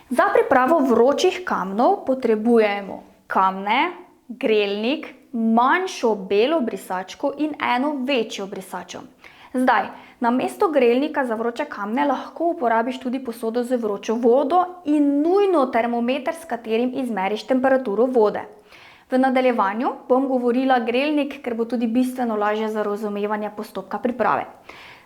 Za pripravo vročih kamnov potrebujemo kamne, grelnik, manjšo belo brisačko in eno večjo brisačo. Zdaj, namesto grelnika za vroče kamne lahko uporabiš tudi posodo z vročo vodo in nujno termometer, s katerim izmeriš temperaturo vode. V nadaljevanju bom govorila grelnik, ker bo tudi bistveno lažje za razumevanje postopka priprave.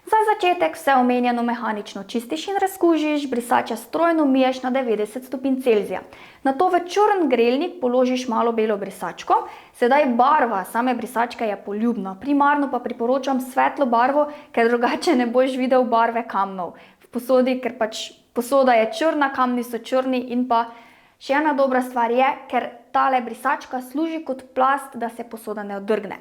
Za začetek vse omenjeno mehanično čistiš in razkužiš, brisače strojno miješ na 90 stopinj Celzija. Nato v črn grelnik položiš malo belo brisačko. Sedaj barva same brisačke je poljubna, primarno pa priporočam svetlo barvo, ker drugače ne boš videl barve kamnov v posodi, ker posoda je črna, kamni so črni in pa še ena dobra stvar je, ker tale brisačka služi kot plast, da se posoda ne odrgne.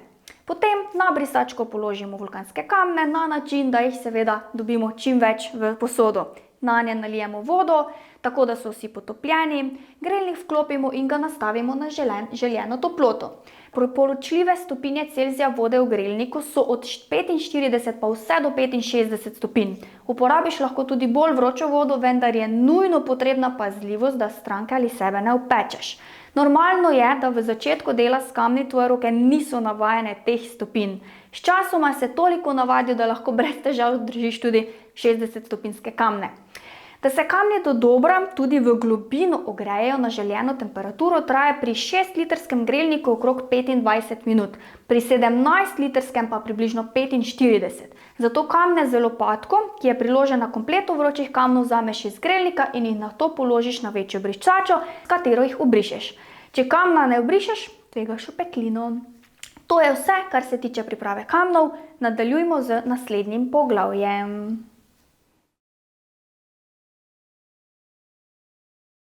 Potem na brisačko položimo vulkanske kamne na način, da jih seveda dobimo čim več v posodo. Nanje nalijemo vodo, tako da so vsi potopljeni, grelnik vklopimo in ga nastavimo na željeno toploto. Priporočljive stopinje Celzija vode v grelniku so od 45 pa vse do 65 stopinj. Uporabiš lahko tudi bolj vročo vodo, vendar je nujno potrebna pazljivost, da stranke ali sebe ne opečeš. Normalno je, da v začetku dela s kamni tvoje roke niso navajene teh stopinj. Sčasoma se toliko navadijo, da lahko brez težav držiš tudi 60-stopinjske kamne. Da se kamni dodobra tudi v globino ogrejejo na željeno temperaturo, traja pri 6-litrskem grelniku okrog 25 minut, pri 17-litrskem pa približno 45. Zato kamne z lopatko, ki je priložena kompletu vročih kamnov, vzameš iz grelnika in jih nato položiš na večjo brisačo, s katero jih obrišeš. Če kamna ne obrišeš, tvegaš opeklino. To je vse, kar se tiče priprave kamnov. Nadaljujmo z naslednjim poglavjem.